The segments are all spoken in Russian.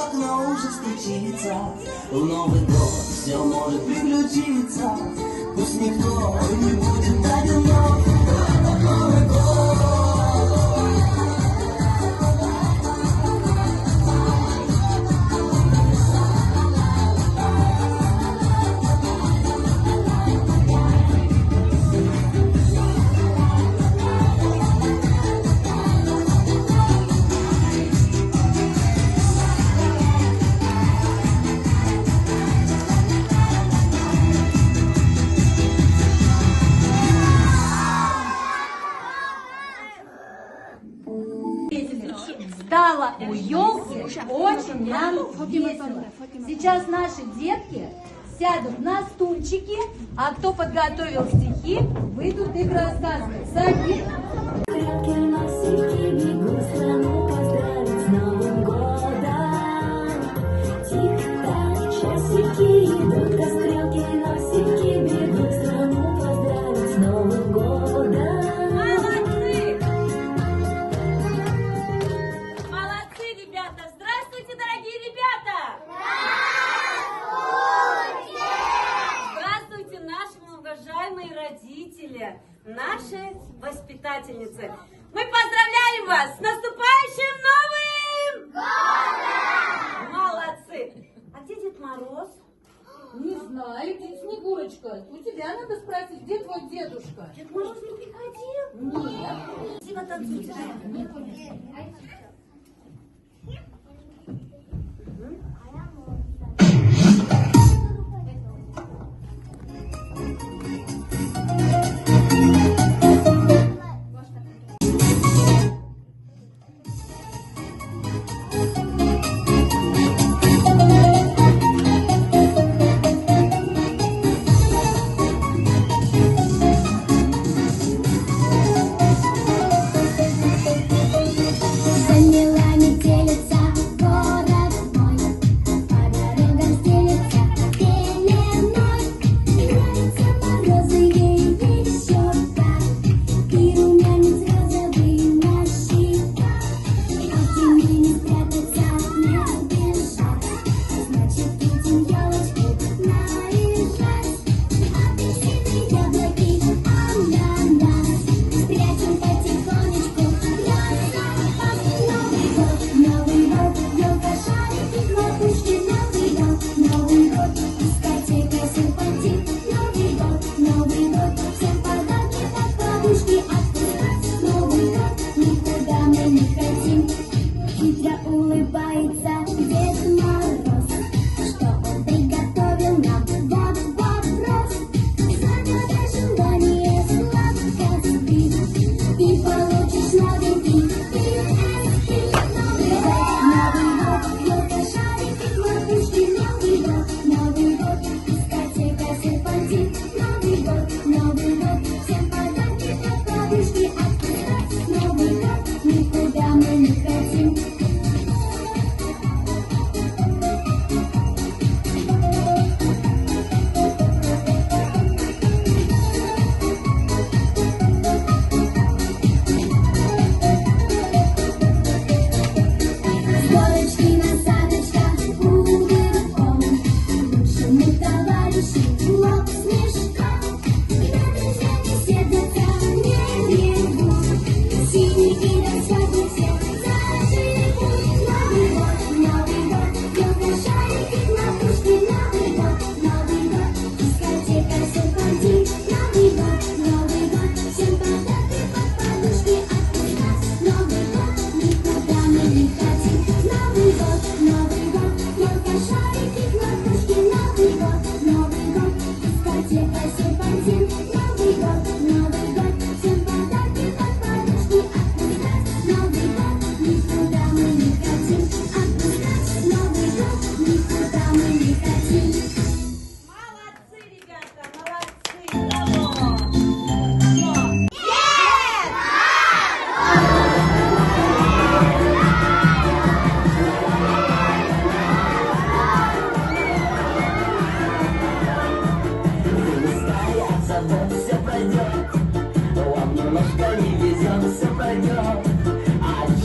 окно уже стучится. В Новый год все может приключиться. Пусть никто не будет одинок. Новый год. Стало у елки очень нам весело. Сейчас наши детки сядут на стульчики, а кто подготовил стихи, выйдут их рассказывать. Садись. Наши воспитательницы. Мы поздравляем вас с наступающим Новым годом! Молодцы! А где Дед Мороз? Не знаю, где Снегурочка. У тебя надо спросить, где твой дедушка? Дед Мороз не приходил? Нет. Дима, танцуйте.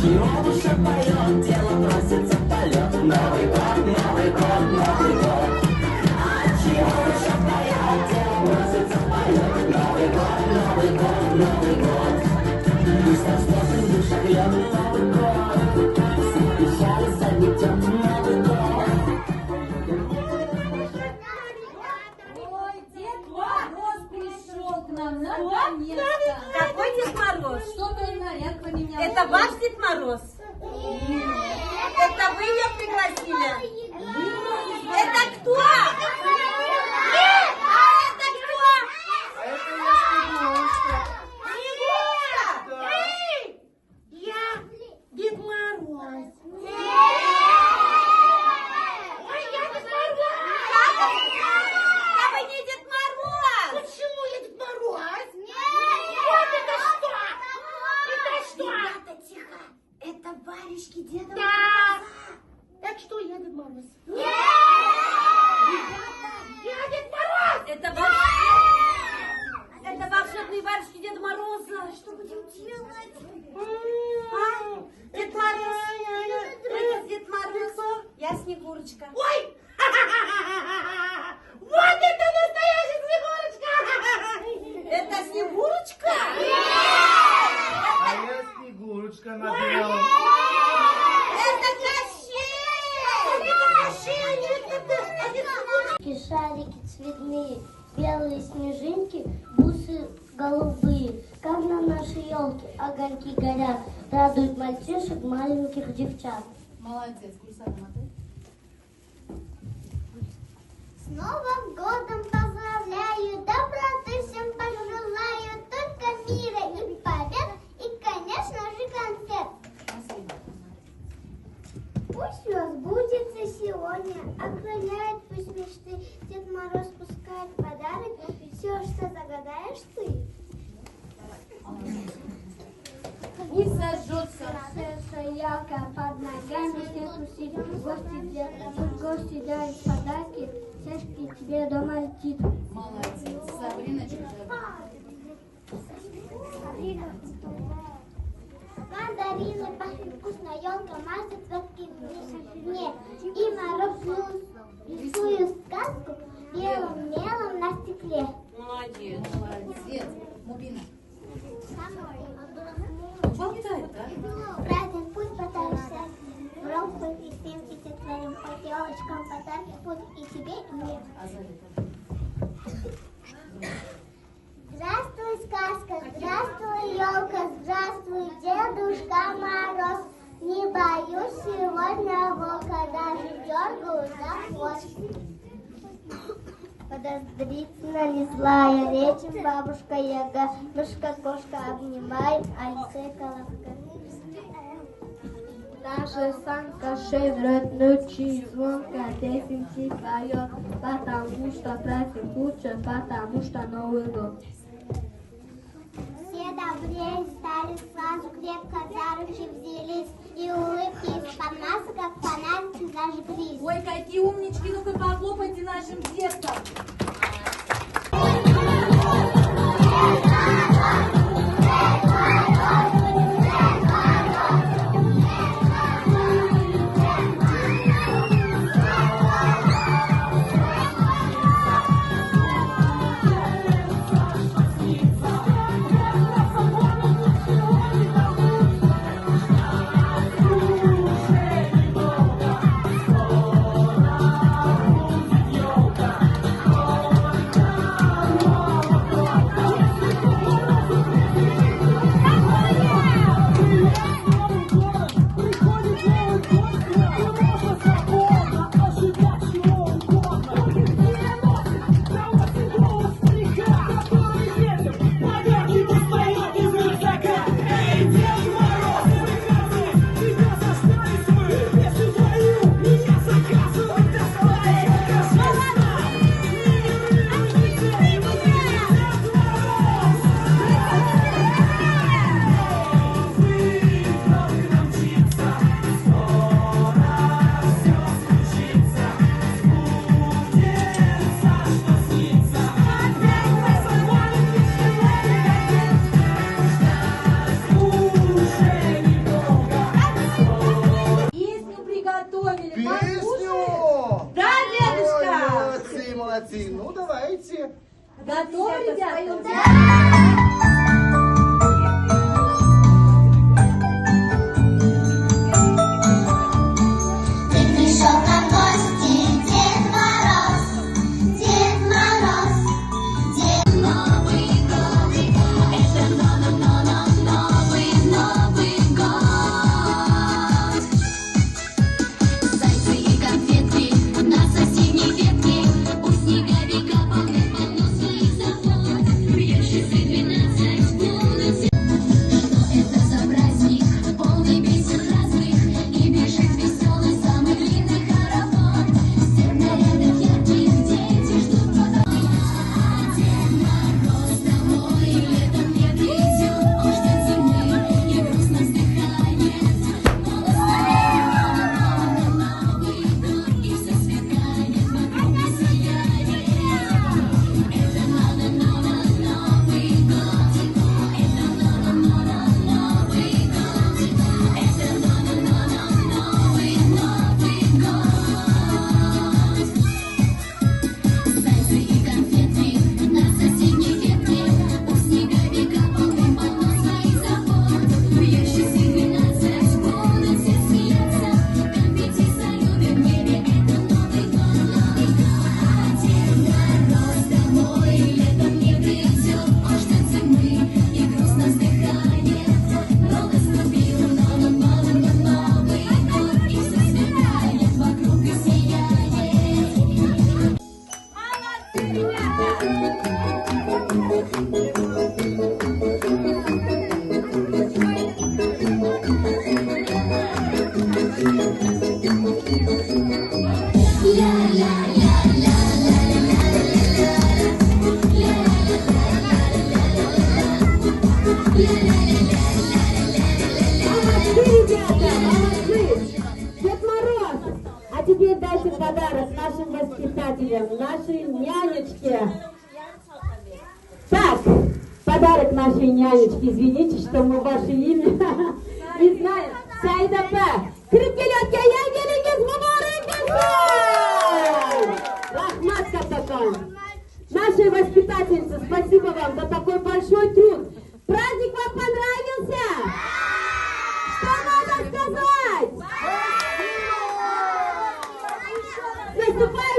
Чего душа поет, тело просится в полет. Новый год. Дед Мороз? Это вы ее пригласили? Это кто? Нет! А это кто? А это я Снегурочка. Снегурочка? Да. Я Дед Мороз. Ой, я Дед Мороз. Я бы не Дед Мороз. Почему я Дед Мороз? Вот это что? Это что? Ребята, тихо. Это варежки Деда Мороза. Так что я Дед Мороз? Нет! Я Дед Мороз! Это волшебные варежки Деда Мороза. Что будем делать? А? Дед Мороз. Это Дед Мороз. Я Снегурочка. Ой! Вот это настоящая Снегурочка! Это Снегурочка? А я Снегурочка на белом. Это Кощей! Шарики цветные, белые снежинки, бусы голубые. Как на нашей елке огоньки горят, радуют мальчишек, маленьких девчат. Молодец, Гульсара, мотай. С Новым годом поздравляю, доброты всем пожелаю, только мира и побед, и, конечно же, конфет. Пусть все сбудется сегодня, окрыляет пусть мечты, Дед Мороз пускает подарок, все, что загадаешь ты. Пусть зажжется. Сердце ярко под ногами, снег усилит, гости дарят подарки, сердце тебе дома летит. Молодец. Сабриночка. Мандарины пахнут вкусно, елка мажет цветки в мне. И Мороз рисую сказку белым мелом на стекле. Молодец. Молодец. Мубина. Болтай, да? Праздник пусть подаришься, в ромку и спинки твоим под елочкам подарки пусть и тебе, и мне. Здравствуй, сказка, здравствуй, елка, здравствуй, Дедушка Мороз. Не боюсь сегодня волка, даже дергаю за хвост. Подозрительно не злая речь, бабушка Яга, мышка, кошка обнимает, а лице колобка. Наша санка шеврет ночи, звонко песенки поет, потому что праздник лучше, потому что Новый год. Все добрее стали сразу, крепко за руки взялись, и улыбки из-под масок, как фонарики, зажглись. Ой, какие умнички, ну-ка похлопайте нашим деткам. молодцы. Ну, давайте. Готовы, ребята? Ты пришел на гости, Дед Мороз, Дед Мороз, Дед Новый год, это Новый год. воспитателям, нашей нянечке. Так, подарок нашей нянечке. Извините, что мы ваше имя не знаем. Сайдапа. Kirib kelayotgan yangilingiz muborak bo'lsin! Rahmat kattakon. Нашей воспитательнице, спасибо вам за такой большой труд. Праздник вам понравился? Что надо сказать? С наступающим!